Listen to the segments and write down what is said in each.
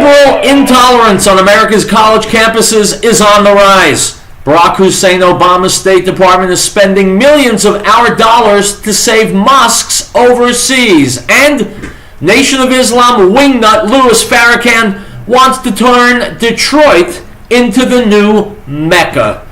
Liberal intolerance on America's college campuses is on the rise. Barack Hussein Obama's State Department is spending millions of our dollars to save mosques overseas. And Nation of Islam wingnut Louis Farrakhan wants to turn Detroit into the new Mecca.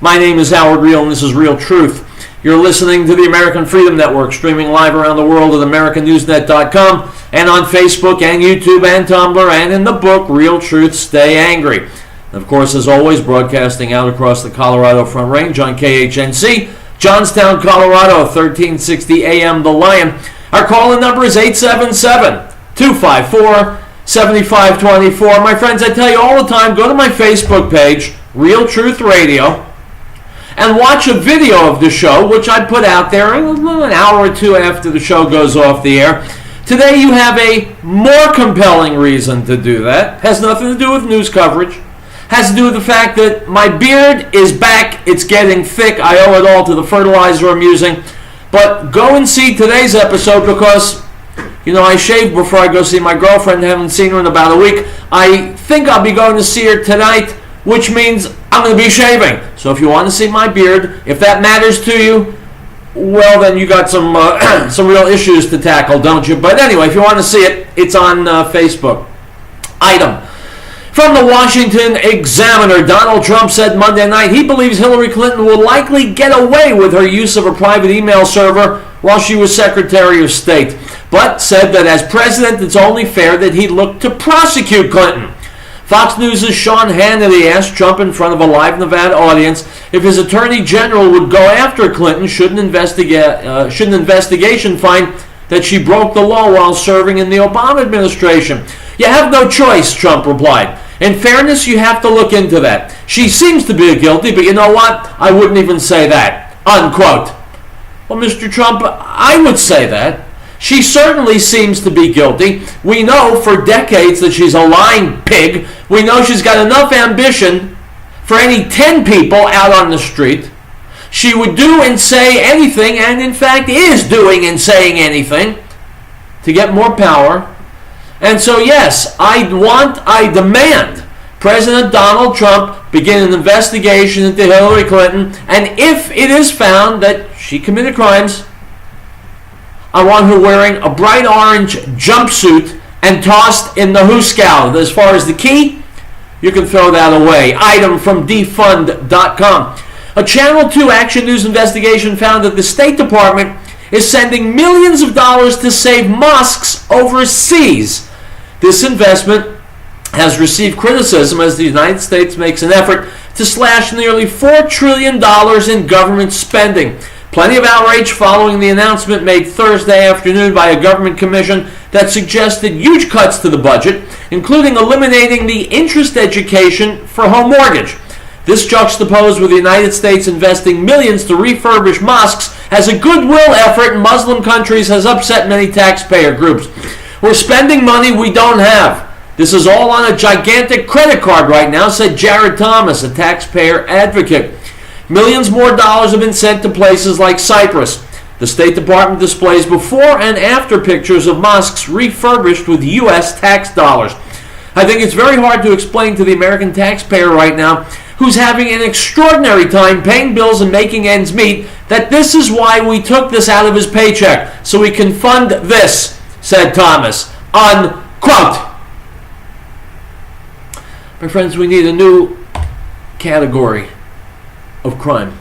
My name is Howard Riell, and this is Riell Truth. You're listening to the American Freedom Network, streaming live around the world at AmericanNewsNet.com and on Facebook and YouTube and Tumblr and in the book, Riell Truth, Stay Angry. And of course, as always, broadcasting out across the Colorado Front Range on KHNC, Johnstown, Colorado, 1360 AM The Lion. Our call-in number is 877-254-7524. My friends, I tell you all the time, go to my Facebook page, Riell Truth Radio, and watch a video of the show, which I put out there an hour or two after the show goes off the air. Today you have a more compelling reason to do that. Has nothing to do with news coverage. Has to do with the fact that my beard is back. It's getting thick. I owe it all to the fertilizer I'm using. But go and see today's episode because, I shaved before I go see my girlfriend. Haven't seen her in about a week. I think I'll be going to see her tonight, which means I'm going to be shaving. So if you want to see my beard, if that matters to you, well, then you got some real issues to tackle, don't you? But anyway, if you want to see it, it's on Facebook. Item. From the Washington Examiner, Donald Trump said Monday night he believes Hillary Clinton will likely get away with her use of a private email server while she was Secretary of State, but said that as president, it's only fair that he look to prosecute Clinton. Fox News' Sean Hannity asked Trump in front of a live Nevada audience if his attorney general would go after Clinton should an investigation find that she broke the law while serving in the Obama administration. You have no choice, Trump replied. In fairness, you have to look into that. She seems to be guilty, but you know what? I wouldn't even say that. Unquote. Well, Mr. Trump, I would say that. She certainly seems to be guilty. We know for decades that she's a lying pig. We know she's got enough ambition for any 10 people out on the street. She would do and say anything, and in fact is doing and saying anything to get more power. And so yes, I demand President Donald Trump begin an investigation into Hillary Clinton, and if it is found that she committed crimes, I want her wearing a bright orange jumpsuit and tossed in the hoosegow. As far as the key, you can throw that away. Item from defund.com. A Channel 2 Action News investigation found that the State Department is sending millions of dollars to save mosques overseas. This investment has received criticism as the United States makes an effort to slash nearly $4 trillion in government spending. Plenty of outrage following the announcement made Thursday afternoon by a government commission that suggested huge cuts to the budget, including eliminating the interest education for home mortgage. This juxtaposed with the United States investing millions to refurbish mosques as a goodwill effort in Muslim countries has upset many taxpayer groups. We're spending money we don't have. This is all on a gigantic credit card right now, said Jared Thomas, a taxpayer advocate. Millions more dollars have been sent to places like Cyprus. The State Department displays before and after pictures of mosques refurbished with U.S. tax dollars. I think it's very hard to explain to the American taxpayer right now, who's having an extraordinary time paying bills and making ends meet, that this is why we took this out of his paycheck, so we can fund this, said Thomas. Unquote. My friends, we need a new category of crime.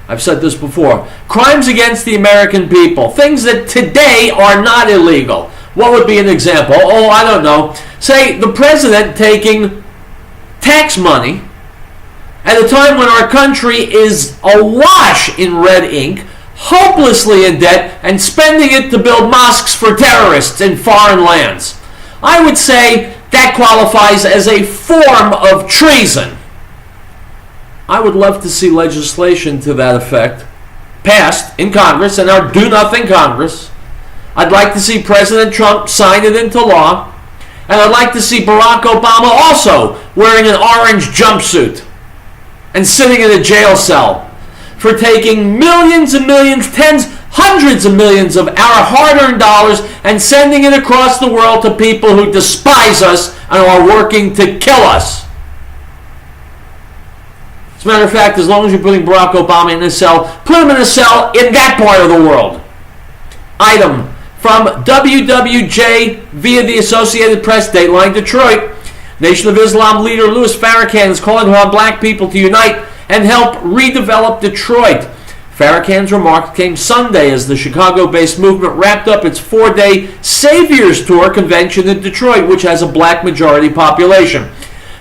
I've said this before. Crimes against the American people. Things that today are not illegal. What would be an example? Oh, I don't know. Say the president taking tax money at a time when our country is awash in red ink, hopelessly in debt, and spending it to build mosques for terrorists in foreign lands. I would say that qualifies as a form of treason. I would love to see legislation to that effect passed in Congress, and our do-nothing Congress. I'd like to see President Trump sign it into law, and I'd like to see Barack Obama also wearing an orange jumpsuit and sitting in a jail cell for taking millions and millions, tens, hundreds of millions of our hard-earned dollars and sending it across the world to people who despise us and are working to kill us. As a matter of fact, as long as you're putting Barack Obama in a cell, put him in a cell in that part of the world. Item from WWJ via the Associated Press, Dateline Detroit. Nation of Islam leader Louis Farrakhan is calling on black people to unite and help redevelop Detroit. Farrakhan's remarks came Sunday as the Chicago-based movement wrapped up its 4-day Saviors Tour convention in Detroit, which has a black majority population.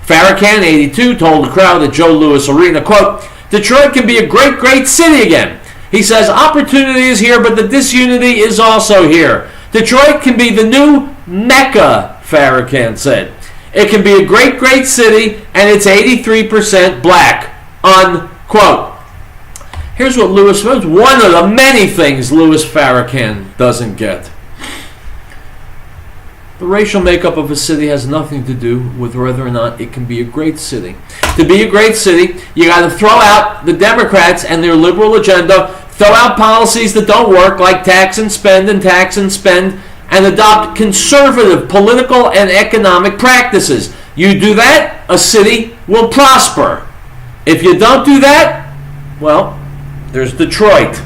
Farrakhan, 82, told the crowd at Joe Louis Arena, quote, "Detroit can be a great, great city again." He says, "Opportunity is here, but the disunity is also here. Detroit can be the new Mecca," Farrakhan said. "It can be a great, great city, and it's 83% black," unquote. Here's what one of the many things Louis Farrakhan doesn't get. The racial makeup of a city has nothing to do with whether or not it can be a great city. To be a great city, you got to throw out the Democrats and their liberal agenda, throw out policies that don't work like tax and spend, and adopt conservative political and economic practices. You do that, a city will prosper. If you don't do that, well, there's Detroit.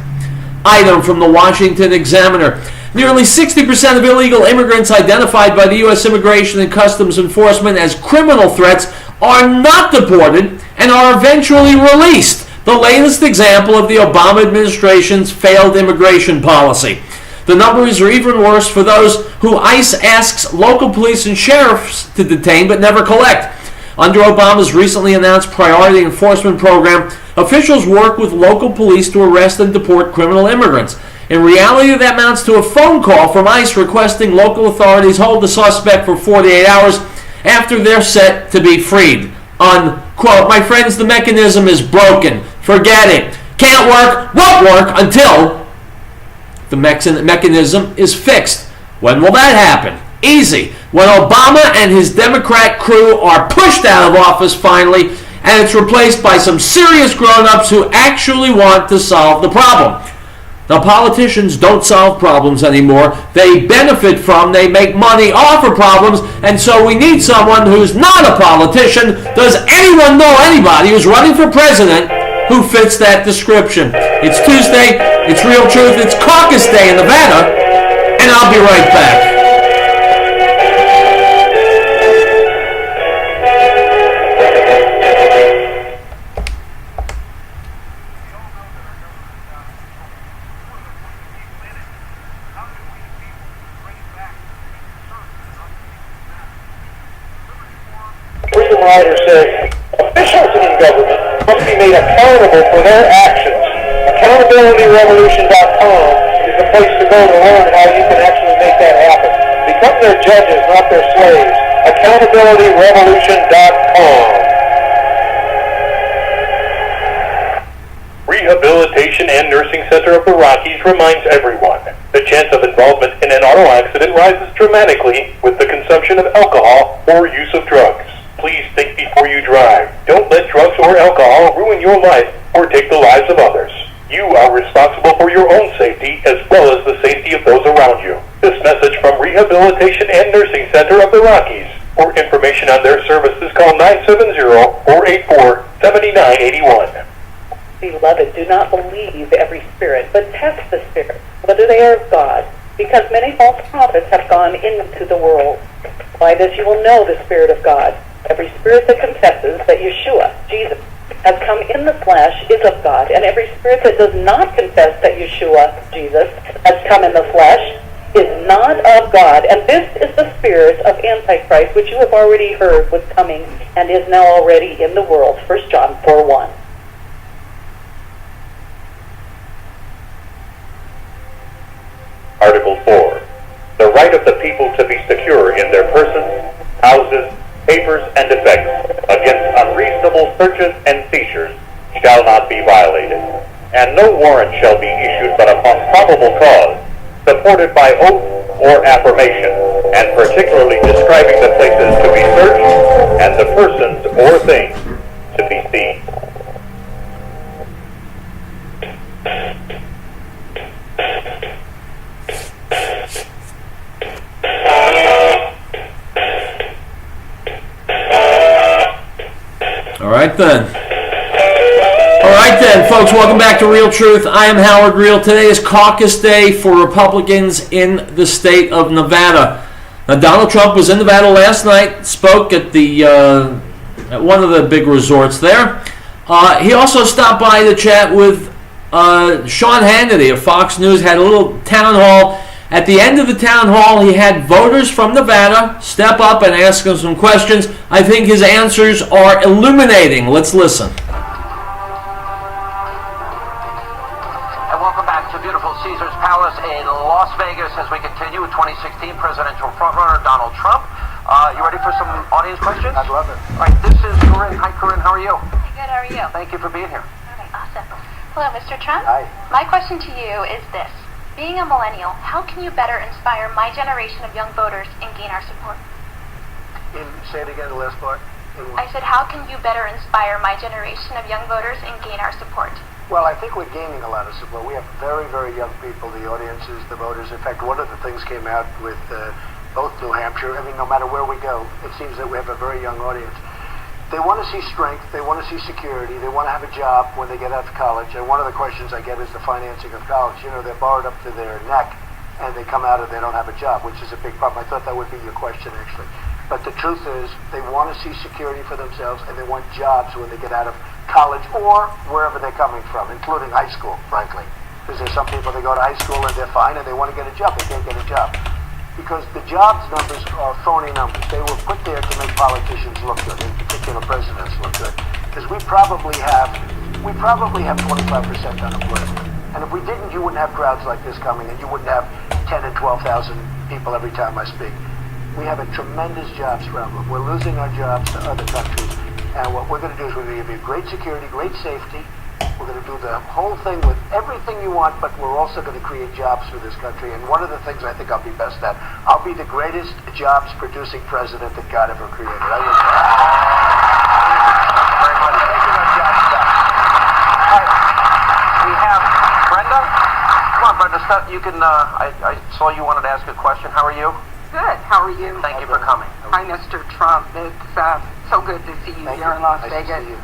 Item from the Washington Examiner. Nearly 60% of illegal immigrants identified by the U.S. Immigration and Customs Enforcement as criminal threats are not deported and are eventually released. The latest example of the Obama administration's failed immigration policy. The numbers are even worse for those who ICE asks local police and sheriffs to detain but never collect. Under Obama's recently announced priority enforcement program, officials work with local police to arrest and deport criminal immigrants. In reality, that amounts to a phone call from ICE requesting local authorities hold the suspect for 48 hours after they're set to be freed. Unquote. My friends, the mechanism is broken. Forget it. Can't work, won't work until the mechanism is fixed. When will that happen? Easy. When Obama and his Democrat crew are pushed out of office finally, and it's replaced by some serious grown-ups who actually want to solve the problem. Now, politicians don't solve problems anymore. They benefit from, they make money off of problems, and so we need someone who's not a politician. Does anyone know anybody who's running for president who fits that description? It's Tuesday, it's Riell Truth, it's Caucus Day in Nevada, and I'll be right back. Freedom Rider says officials in government must be made accountable for their actions. AccountabilityRevolution.com is the place to go to learn how you can actually make that happen. Become their judges, not their slaves. AccountabilityRevolution.com. Rehabilitation and Nursing Center of the Rockies reminds everyone the chance of involvement in an auto accident rises dramatically with the consumption of alcohol or use of drugs. Please think before you drive. Don't let drugs or alcohol ruin your life or take the lives of others. You are responsible for your own safety as well as the safety of those around you. This message from Rehabilitation and Nursing Center of the Rockies. For information on their services, call 970-484-7981. Beloved, do not believe every spirit, but test the spirits, whether they are of God, because many false prophets have gone into the world. By this you will know the Spirit of God. Every spirit that confesses that Yeshua, Jesus, has come in the flesh is of God, and every spirit that does not confess that Yeshua, Jesus, has come in the flesh is not of God. And this is the spirit of Antichrist, which you have already heard was coming and is now already in the world. 1 John 4:1. Article 4. The right of the people to be secure in their persons, houses, papers, and effects against unreasonable searches and seizures shall not be violated, and no warrant shall be issued but upon probable cause, supported by oath or affirmation, and particularly describing the places to be searched and the persons or things to be seized. All right then. All right then, folks, welcome back to Riell Truth. I am Howard Riell. Today is caucus day for Republicans in the state of Nevada. Now, Donald Trump was in Nevada last night, spoke at at one of the big resorts there. He also stopped by to chat with Sean Hannity of Fox News, had a little town hall. At the end of the town hall, he had voters from Nevada step up and ask him some questions. I think his answers are illuminating. Let's listen. And welcome back to beautiful Caesars Palace in Las Vegas as we continue with 2016 presidential frontrunner Donald Trump. You ready for some audience questions? I'd love it. All right, this is Corinne. Hi, Corinne. How are you? Pretty good. How are you? Thank you for being here. All right, awesome. Hello, Mr. Trump. Hi. My question to you is this. Being a millennial, how can you better inspire my generation of young voters and gain our support? Say it again, the last part. I said, how can you better inspire my generation of young voters and gain our support? Well, I think we're gaining a lot of support. We have very, very young people, the audiences, the voters. In fact, one of the things came out with both New Hampshire. I mean, no matter where we go, it seems that we have a very young audience. They want to see strength, they want to see security, they want to have a job when they get out of college. And one of the questions I get is the financing of college. You know, they're borrowed up to their neck and they come out and they don't have a job, which is a big problem. I thought that would be your question, actually. But the truth is, they want to see security for themselves and they want jobs when they get out of college or wherever they're coming from, including high school, frankly. Because there's some people, they go to high school and they're fine and they want to get a job. They can't get a job. Because the jobs numbers are phony numbers. They were put there to make politicians look good, in particular presidents look good. Because we probably have 25% unemployment. And if we didn't, you wouldn't have crowds like this coming, and you wouldn't have 10 and 12,000 people every time I speak. We have a tremendous jobs problem. We're losing our jobs to other countries. And what we're going to do is we're going to give you great security, great safety. We're going to do the whole thing with everything you want, but we're also going to create jobs for this country. And one of the things I think I'll be best at, I'll be the greatest jobs-producing president that God ever created. I will. Very much. Making our jobs done. All right, we have Brenda. Come on, Brenda. You can. I saw you wanted to ask a question. How are you? Good. How are you? Thank you for coming. Hi, Mr. Trump. It's so good to see you here in Las Nice to Vegas. see you.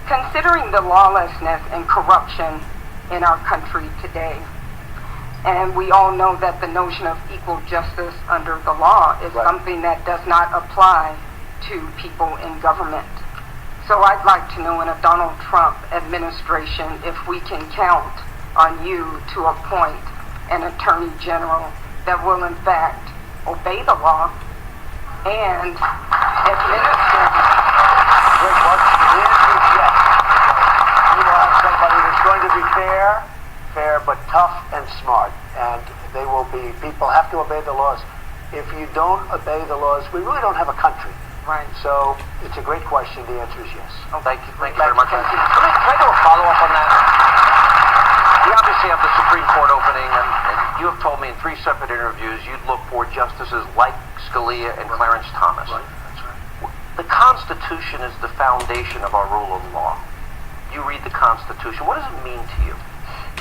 Considering the lawlessness and corruption in our country today, and we all know that the notion of equal justice under the law is Right. something that does not apply to people in government. So I'd like to know in a Donald Trump administration if we can count on you to appoint an attorney general that will in fact obey the law and administer. Great question. The answer is yes. You will have somebody that's going to be fair but tough and smart. And they will be, people have to obey the laws. If you don't obey the laws, we really don't have a country. Right. So it's a great question. The answer is yes. Oh, thank you very much. Can I do a follow-up on that? We obviously have the Supreme Court opening, and you have told me in 3 separate interviews you'd look for justices like Scalia and Clarence Thomas. Right? That's right. The Constitution is the foundation of our rule of law. You read the Constitution. What does it mean to you?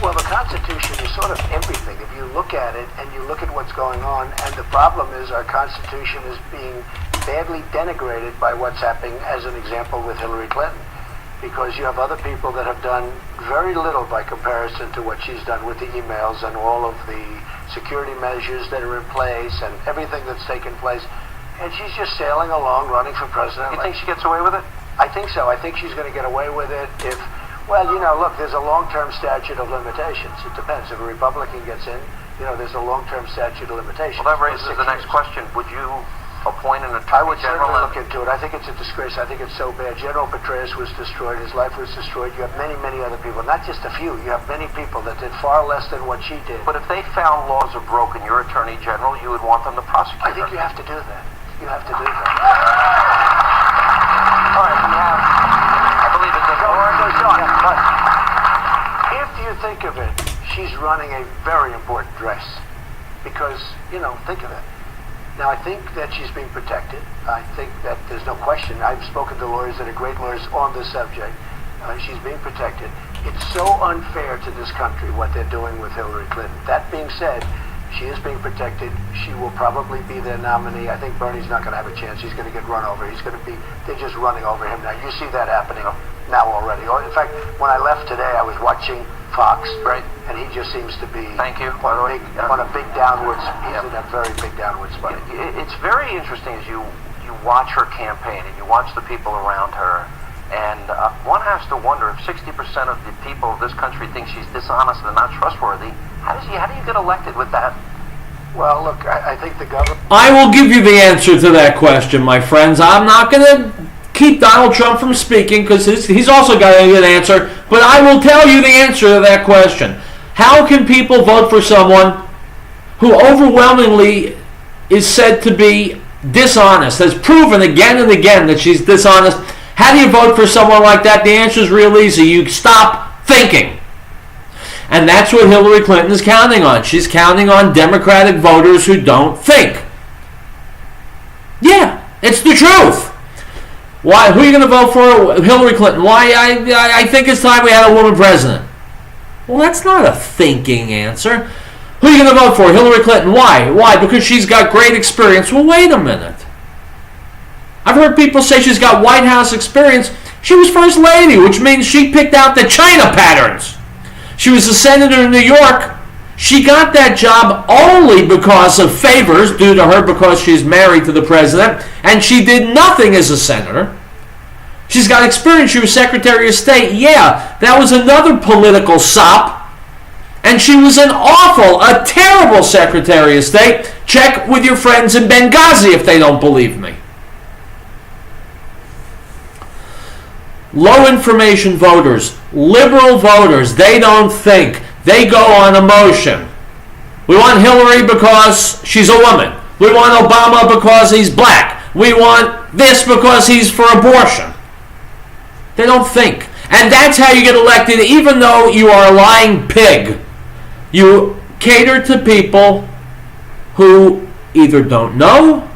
Well, the Constitution is sort of everything. If you look at it and you look at what's going on, and the problem is our Constitution is being badly denigrated by what's happening, as an example with Hillary Clinton, because you have other people that have done very little by comparison to what she's done with the emails and all of the security measures that are in place and everything that's taken place. And she's just sailing along, running for president. You think she gets away with it? I think so. I think she's going to get away with it if, well, you know, look, there's a long-term statute of limitations. It depends. If a Republican gets in, you know, there's a long-term statute of limitations. Well, that raises For 6 the next years. question. Would you appoint an I attorney would general? certainly look into it. I think it's a disgrace. I think it's so bad. General Petraeus was destroyed. His life was destroyed. You have many, many other people. Not just a few. You have many people that did far less than what she did. But if they found laws are broken, you're attorney general, you would want them to prosecute I think her. you have to do that. You have to do that. All right, we have, I believe it's a If you think of it, she's running a very important dress. Because, you know, think of it. Now, I think that she's being protected. I think that there's no question. I've spoken to lawyers that are great lawyers on this subject. She's being protected. It's so unfair to this country what they're doing with Hillary Clinton. That being said, She is being protected. She will probably be their nominee. I think Bernie's not going to have a chance. He's going to get run over. They're just running over him now. You see that happening now already. Or in fact, when I left today, I was watching Fox, right, and he just seems to be thank you on a big downwards. He's in a very big downward spot. It's very interesting as you watch her campaign and you watch the people around her, and one has to wonder if 60% of the people of this country think she's dishonest and not trustworthy. How do you get elected with that? Well, look, I think the government... I will give you the answer to that question, my friends. I'm not going to keep Donald Trump from speaking because he's also got a good answer, but I will tell you the answer to that question. How can people vote for someone who overwhelmingly is said to be dishonest, has proven again and again that she's dishonest? How do you vote for someone like that? The answer is real easy. You stop thinking. And that's what Hillary Clinton is counting on. She's counting on Democratic voters who don't think. Yeah, it's the truth. Why? Who are you going to vote for? Hillary Clinton. Why? I think it's time we had a woman president. Well, that's not a thinking answer. Who are you going to vote for? Hillary Clinton. Why? Why? Because she's got great experience. Well, wait a minute. I've heard people say she's got White House experience. She was First Lady, which means she picked out the China patterns. She was a senator in New York. She got that job only because of favors due to her because she's married to the president, and she did nothing as a senator. She's got experience. She was Secretary of State. Yeah, that was another political sop. And she was a terrible Secretary of State. Check with your friends in Benghazi if they don't believe me. Low information voters, liberal voters, they don't think. They go on emotion. We want Hillary because she's a woman. We want Obama because he's black. We want this because he's for abortion. They don't think. And that's how you get elected, even though you are a lying pig. You cater to people who either don't know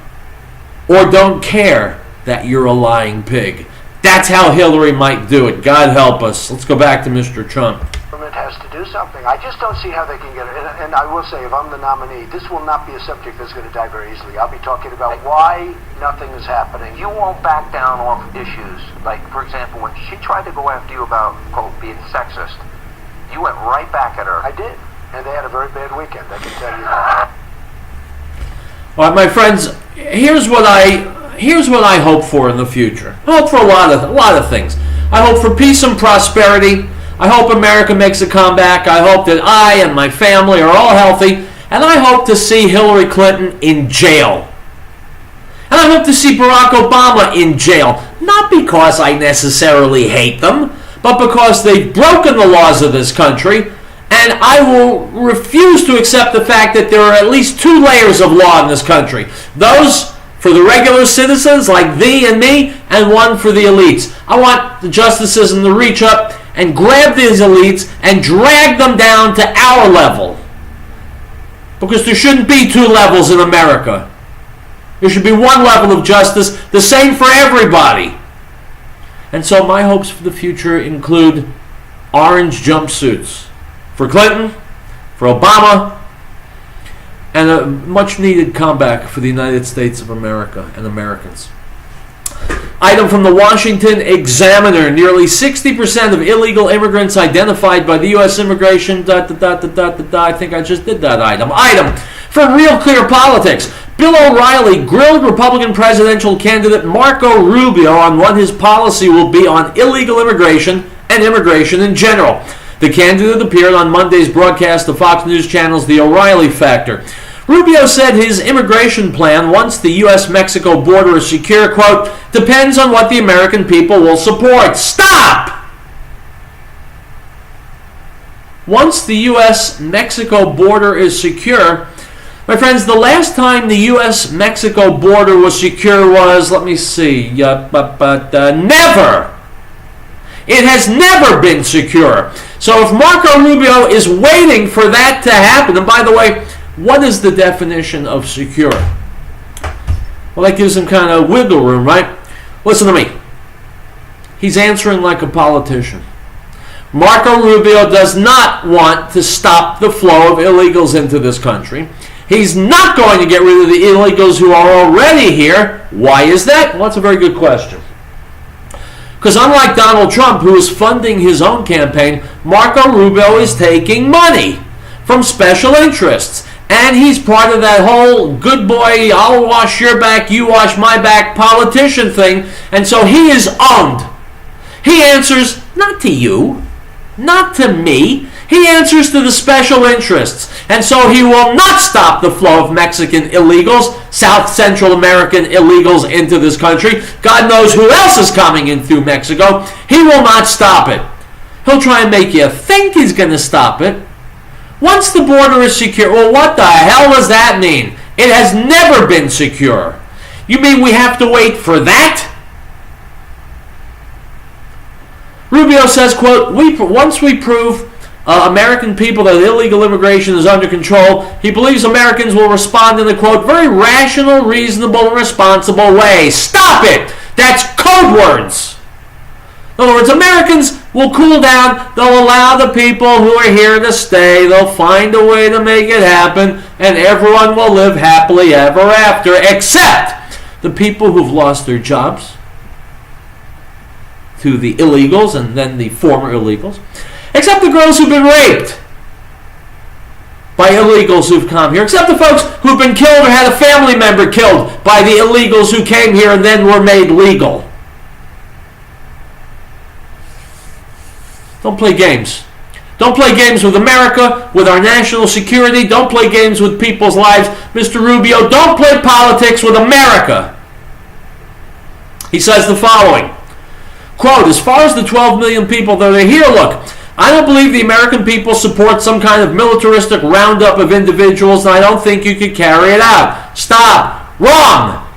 or don't care that you're a lying pig. That's how Hillary might do it. God help us. Let's go back to Mr. Trump. Government has to do something. I just don't see how they can get it. And I will say, if I'm the nominee, this will not be a subject that's going to die very easily. I'll be talking about why nothing is happening. You won't back down off issues. Like, for example, when she tried to go after you about, quote, being sexist, you went right back at her. I did. And they had a very bad weekend, I can tell you that. All right, my friends, here's what I hope for in the future. I hope for a lot of things. I hope for peace and prosperity. I hope America makes a comeback. I hope that I and my family are all healthy. And I hope to see Hillary Clinton in jail. And I hope to see Barack Obama in jail. Not because I necessarily hate them, but because they've broken the laws of this country. And I will refuse to accept the fact that there are at least two layers of law in this country. Those for the regular citizens like thee and me, and one for the elites. I want the justices to reach up and grab these elites and drag them down to our level. Because there shouldn't be two levels in America. There should be one level of justice, the same for everybody. And so my hopes for the future include orange jumpsuits for Clinton, for Obama, and a much-needed comeback for the United States of America and Americans. Item from the Washington Examiner. Nearly 60% of illegal immigrants identified by the U.S. Immigration... I think I just did that item. Item from Real Clear Politics. Bill O'Reilly grilled Republican presidential candidate Marco Rubio on what his policy will be on illegal immigration and immigration in general. The candidate appeared on Monday's broadcast of Fox News Channel's The O'Reilly Factor. Rubio said his immigration plan, once the U.S.-Mexico border is secure, quote, depends on what the American people will support. Stop! Once the U.S.-Mexico border is secure, my friends, the last time the U.S.-Mexico border was secure was, let me see, never. It has never been secure. So if Marco Rubio is waiting for that to happen, and by the way, what is the definition of secure? Well, that gives him kind of wiggle room, right? Listen to me. He's answering like a politician. Marco Rubio does not want to stop the flow of illegals into this country. He's not going to get rid of the illegals who are already here. Why is that? Well, that's a very good question. Because unlike Donald Trump, who is funding his own campaign, Marco Rubio is taking money from special interests. And he's part of that whole good boy, I'll wash your back, you wash my back politician thing. And so he is owned. He answers not to you, not to me. He answers to the special interests. And so he will not stop the flow of Mexican illegals, South Central American illegals into this country. God knows who else is coming in through Mexico. He will not stop it. He'll try and make you think he's going to stop it. Once the border is secure, well, what the hell does that mean? It has never been secure. You mean we have to wait for that? Rubio says, quote, once we prove American people that illegal immigration is under control, he believes Americans will respond in a, quote, very rational, reasonable, and responsible way. Stop it! That's code words. In other words, Americans will cool down. They'll allow the people who are here to stay. They'll find a way to make it happen, and everyone will live happily ever after, except the people who've lost their jobs to the illegals and then the former illegals, except the girls who've been raped by illegals who've come here, except the folks who've been killed or had a family member killed by the illegals who came here and then were made legal. Don't play games. Don't play games with America, with our national security. Don't play games with people's lives. Mr. Rubio, don't play politics with America. He says the following, quote, as far as the 12 million people that are here, look, I don't believe the American people support some kind of militaristic roundup of individuals, and I don't think you could carry it out. Stop. Wrong.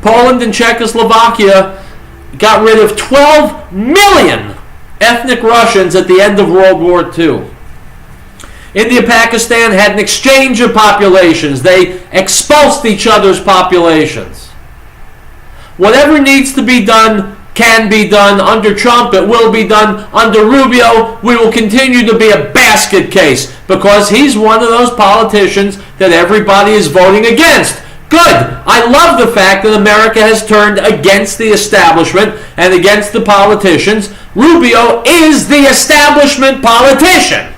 Poland and Czechoslovakia got rid of 12 million ethnic Russians at the end of World War II. India and Pakistan had an exchange of populations. They expulsed each other's populations. Whatever needs to be done can be done under Trump. It will be done under Rubio. We will continue to be a basket case because he's one of those politicians that everybody is voting against. Good. I love the fact that America has turned against the establishment and against the politicians. Rubio is the establishment politician.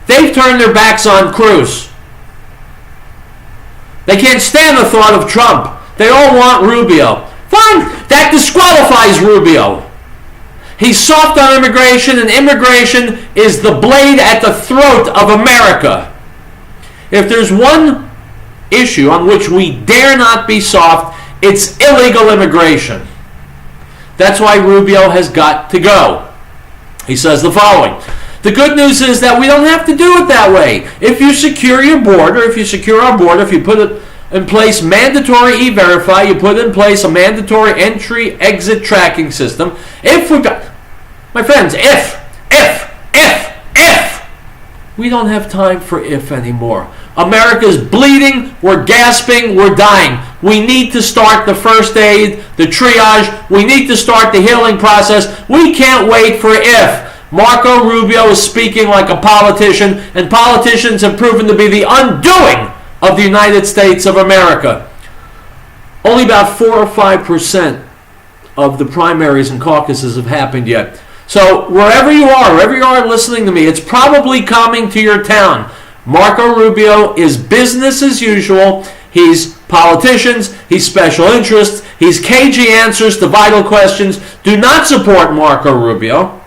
They've turned their backs on Cruz. They can't stand the thought of Trump. They all want Rubio. Fine. That disqualifies Rubio. He's soft on immigration, and immigration is the blade at the throat of America. If there's one issue on which we dare not be soft, it's illegal immigration. That's why Rubio has got to go. He says the following. The good news is that we don't have to do it that way. If you secure your border, if you secure our border, if you put it in place mandatory E-Verify, you put in place a mandatory entry-exit tracking system. If we got, my friends, if, we don't have time for if anymore. America's bleeding, we're gasping, we're dying. We need to start the first aid, the triage. We need to start the healing process. We can't wait for if. Marco Rubio is speaking like a politician, and politicians have proven to be the undoing of the United States of America. Only about 4 or 5% of the primaries and caucuses have happened yet. So wherever you are listening to me, it's probably coming to your town. Marco Rubio is business as usual. He's politicians, he's special interests, he's cagey answers to vital questions. Do not support Marco Rubio,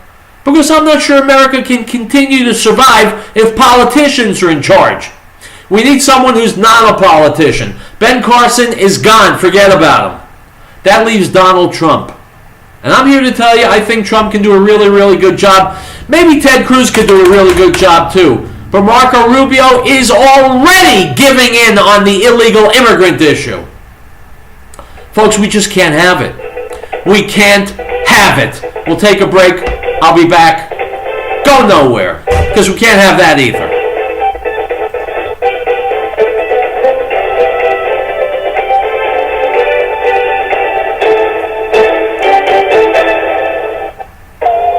because I'm not sure America can continue to survive if politicians are in charge. We need someone who's not a politician. Ben Carson is gone. Forget about him. That leaves Donald Trump. And I'm here to tell you, I think Trump can do a really, really good job. Maybe Ted Cruz could do a really good job too. But Marco Rubio is already giving in on the illegal immigrant issue. Folks, we just can't have it. We can't have it. We'll take a break. I'll be back. Go nowhere, because we can't have that either.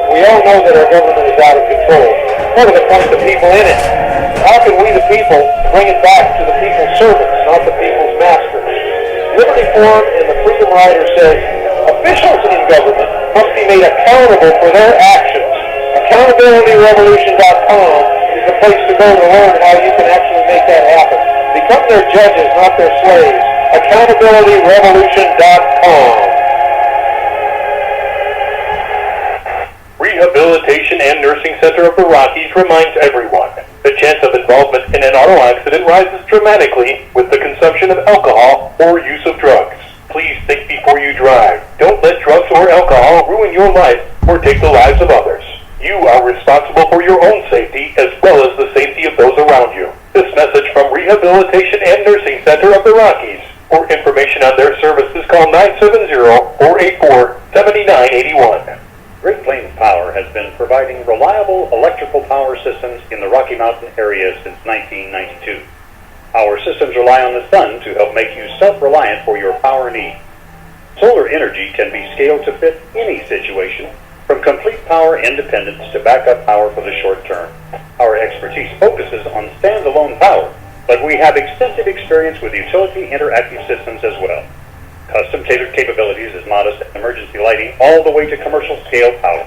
We all know that our government is out of control. What are the points of people in it? How can we, the people, bring it back to the people's servants, not the people's masters? Liberty Forum and the Freedom Rider says officials in government must be made accountable for their actions. AccountabilityRevolution.com is the place to go to learn how you can actually make that happen. Become their judges, not their slaves. AccountabilityRevolution.com. Rehabilitation and Nursing Center of the Rockies reminds everyone the chance of involvement in an auto accident rises dramatically with the consumption of alcohol or use of drugs. Please think before you drive. Don't let drugs or alcohol ruin your life or take the lives of others. You are responsible for your own safety as well as the safety of those around you. This message from Rehabilitation and Nursing Center of the Rockies. For information on their services, call 970-484-7981. Great Plains Power has been providing reliable electrical power systems in the Rocky Mountain area since 1992. Our systems rely on the sun to help make you self-reliant for your power needs. Solar energy can be scaled to fit any situation, from complete power independence to backup power for the short term. Our expertise focuses on standalone power, but we have extensive experience with utility interactive systems as well. Custom-tailored capabilities as modest emergency lighting all the way to commercial-scale power.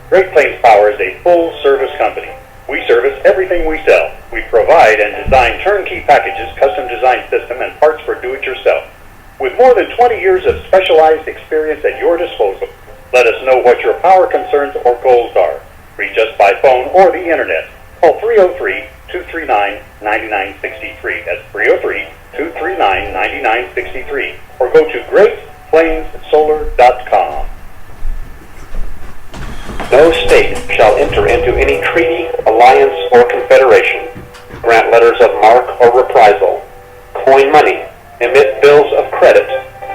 Great Plains Power is a full-service company. We service everything we sell. We provide and design turnkey packages, custom-designed system, and parts for do-it-yourself. With more than 20 years of specialized experience at your disposal, let us know what your power concerns or goals are. Reach us by phone or the internet. Call 303-239-9963. That's 303-239-9963. Or go to GreatPlainsSolar.com. No state shall enter into any treaty, alliance, or confederation, grant letters of marque or reprisal, coin money, emit bills of credit,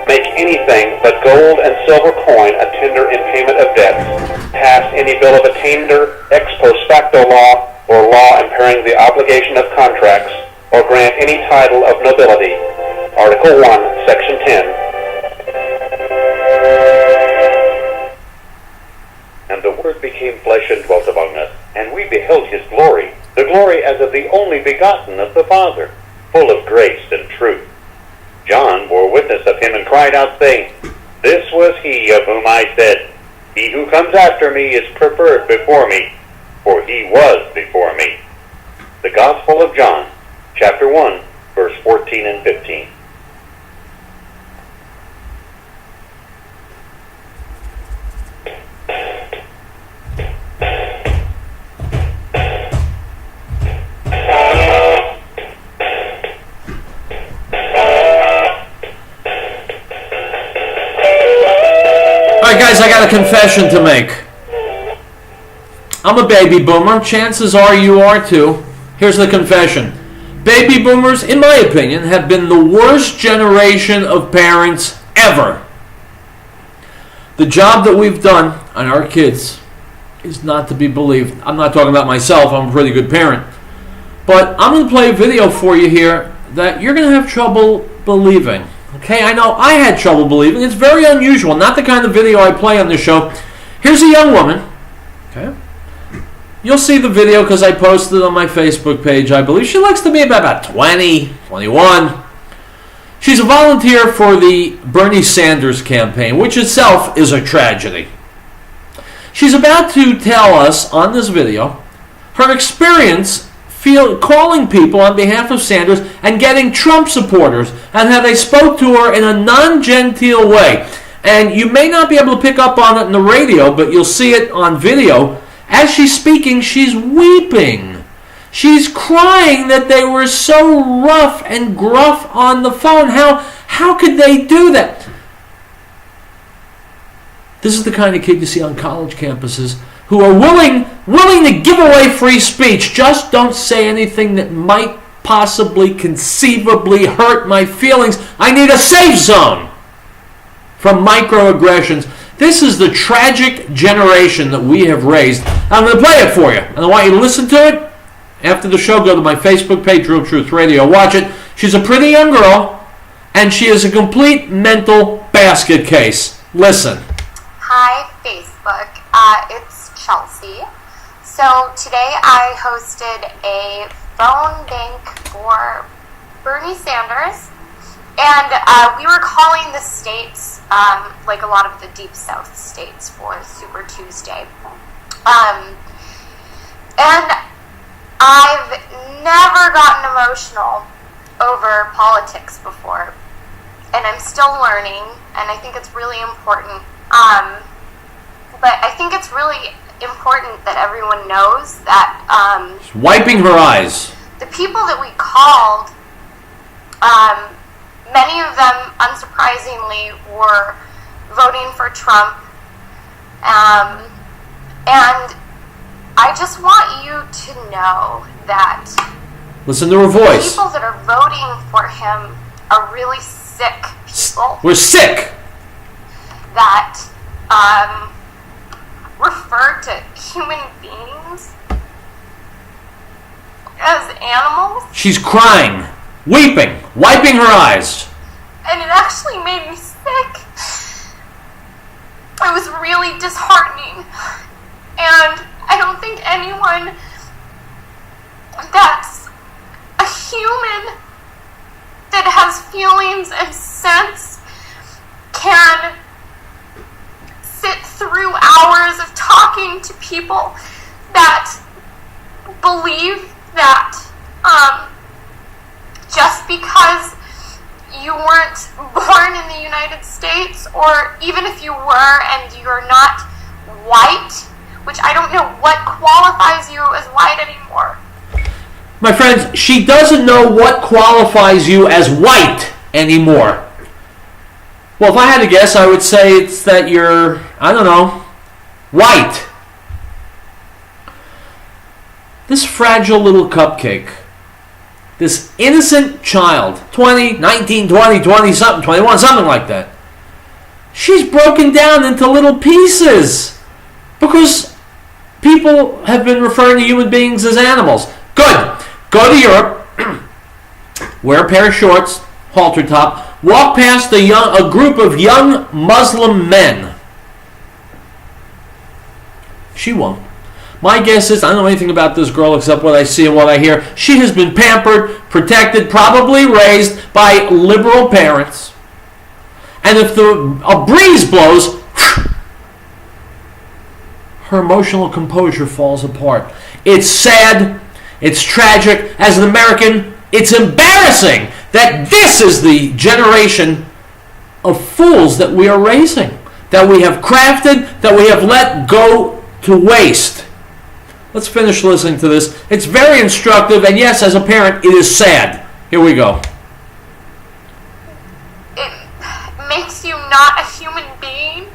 make anything but gold and silver coin a tender in payment of debts, pass any bill of attainder, ex post facto law, or law impairing the obligation of contracts, or grant any title of nobility. Article 1, Section 10. And the Word became flesh and dwelt among us, and we beheld his glory, the glory as of the only begotten of the Father, full of grace and truth. John bore witness of him and cried out, saying, This was he of whom I said, He who comes after me is preferred before me, for he was before me. The Gospel of John, chapter 1, verse 14 and 15. Alright guys, I got a confession to make. I'm a baby boomer. Chances are you are too. Here's the confession. Baby boomers, in my opinion, have been the worst generation of parents ever. The job that we've done on our kids is not to be believed. I'm not talking about myself. I'm a pretty good parent. But I'm going to play a video for you here that you're going to have trouble believing. Okay, I know I had trouble believing. It's very unusual. Not the kind of video I play on this show. Here's a young woman. Okay. You'll see the video because I posted it on my Facebook page, I believe. She looks to me about 20, 21. She's a volunteer for the Bernie Sanders campaign, which itself is a tragedy. She's about to tell us on this video her experience calling people on behalf of Sanders and getting Trump supporters, and how they spoke to her in a non-genteel way. And you may not be able to pick up on it in the radio, but you'll see it on video. As she's speaking, she's weeping. She's crying that they were so rough and gruff on the phone. How could they do that? This is the kind of kid you see on college campuses who are willing to give away free speech. Just don't say anything that might possibly, conceivably hurt my feelings. I need a safe zone from microaggressions. This is the tragic generation that we have raised. I'm going to play it for you, and I want you to listen to it. After the show, go to my Facebook page, Riell Truth Radio. Watch it. She's a pretty young girl, and she is a complete mental basket case. Listen. Hi, Facebook. It's Chelsea. So today I hosted a phone bank for Bernie Sanders, and we were calling the states, like a lot of the Deep South states, for Super Tuesday. And I've never gotten emotional over politics before, and I'm still learning, and I think it's really important. But I think it's really important that everyone knows that wiping her eyes. The people that we called, many of them, unsurprisingly, were voting for Trump. And I just want you to know that listen to her voice. People that are voting for him are really sick people. We're sick. That refer to human beings as animals. She's crying, weeping, wiping her eyes. And it actually made me sick. It was really disheartening. And I don't think anyone that's a human that has feelings and sense can sit through hours of talking to people that believe that just because you weren't born in the United States, or even if you were and you're not white, which I don't know what qualifies you as white anymore. My friends, she doesn't know what qualifies you as white anymore. Well, if I had to guess, I would say it's that you're, I don't know, white. This fragile little cupcake, this innocent child, 20, 19, 20, 20 something, 21, something like that, she's broken down into little pieces because people have been referring to human beings as animals. Good. Go to Europe, wear a pair of shorts, halter top, walk past a group of young Muslim men. She won't. My guess is, I don't know anything about this girl except what I see and what I hear. She has been pampered, protected, probably raised by liberal parents. And if a breeze blows, her emotional composure falls apart. It's sad. It's tragic. As an American, it's embarrassing that this is the generation of fools that we are raising, that we have crafted, that we have let go to waste. Let's finish listening to this. It's very instructive, and yes, as a parent, it is sad. Here we go. It makes you not a human being.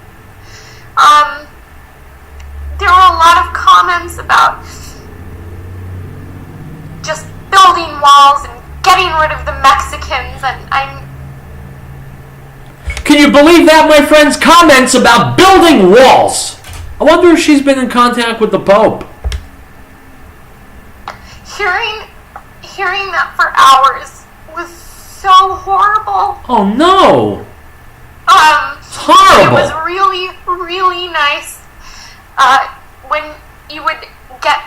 There were a lot of comments about just building walls and getting rid of the Mexicans, and Can you believe that, my friends? Comments about building walls. I wonder if she's been in contact with the Pope. Hearing that for hours was so horrible. Oh no! It's horrible. It was really, really nice when you would get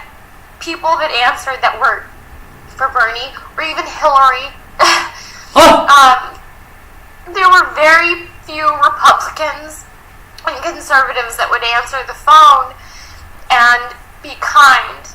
people that answered that were for Bernie or even Hillary. There were very few Republicans and conservatives that would answer the phone and be kind,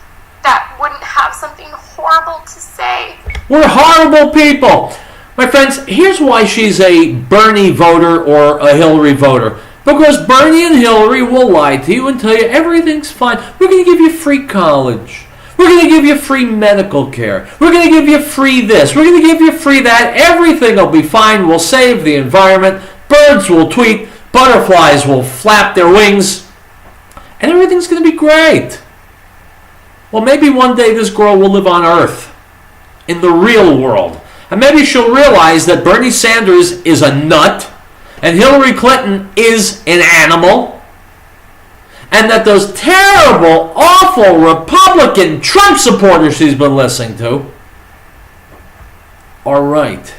that wouldn't have something horrible to say. We're horrible people. My friends, here's why she's a Bernie voter or a Hillary voter. Because Bernie and Hillary will lie to you and tell you everything's fine. We're going to give you free college. We're going to give you free medical care. We're going to give you free this. We're going to give you free that. Everything will be fine. We'll save the environment. Birds will tweet. Butterflies will flap their wings. And everything's going to be great. Well, maybe one day this girl will live on Earth, in the real world. And maybe she'll realize that Bernie Sanders is a nut, and Hillary Clinton is an animal, and that those terrible, awful Republican Trump supporters she's been listening to are right.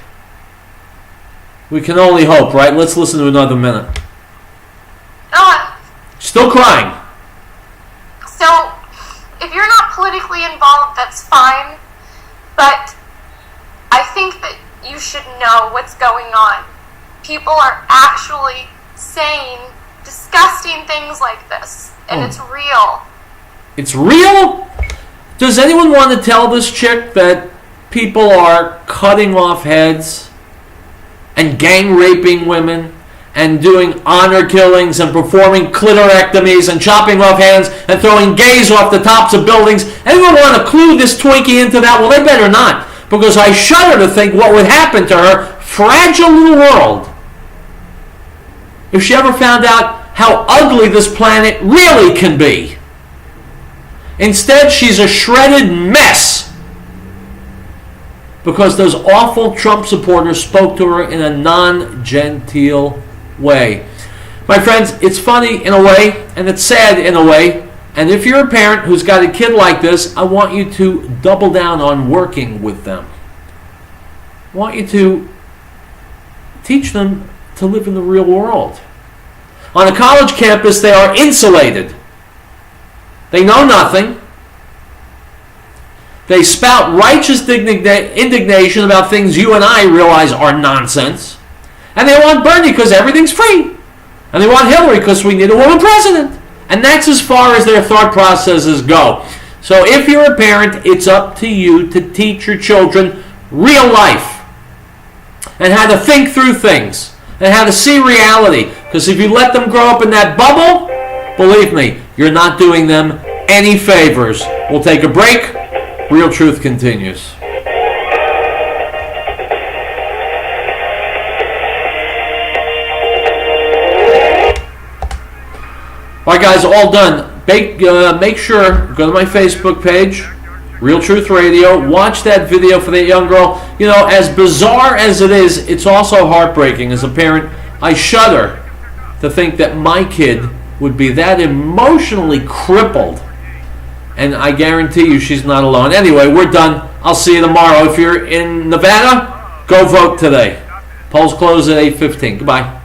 We can only hope, right? Let's listen to another minute. Still crying. So, if you're not politically involved, that's fine. But I think that you should know what's going on. People are actually saying disgusting things like this, and it's real. It's real? Does anyone want to tell this chick that people are cutting off heads and gang raping women and doing honor killings and performing clitorectomies and chopping off hands and throwing gays off the tops of buildings? Anyone want to clue this Twinkie into that? Well, they better not, because I shudder to think what would happen to her fragile little world if she ever found out how ugly this planet really can be. Instead, she's a shredded mess because those awful Trump supporters spoke to her in a non-genteel way. My friends, it's funny in a way, and it's sad in a way, and if you're a parent who's got a kid like this, I want you to double down on working with them. I want you to teach them to live in the real world. On a college campus, they are insulated. They know nothing. They spout righteous indignation about things you and I realize are nonsense. And they want Bernie because everything's free. And they want Hillary because we need a woman president. And that's as far as their thought processes go. So if you're a parent, it's up to you to teach your children real life and how to think through things and how to see reality. Because if you let them grow up in that bubble, believe me, you're not doing them any favors. We'll take a break. Real Truth continues. Alright guys, all done. Make sure, go to my Facebook page, Riell Truth Radio, watch that video for that young girl. You know, as bizarre as it is, it's also heartbreaking. As a parent, I shudder to think that my kid would be that emotionally crippled. And I guarantee you she's not alone. Anyway, we're done. I'll see you tomorrow. If you're in Nevada, go vote today. Polls close at 8:15. Goodbye.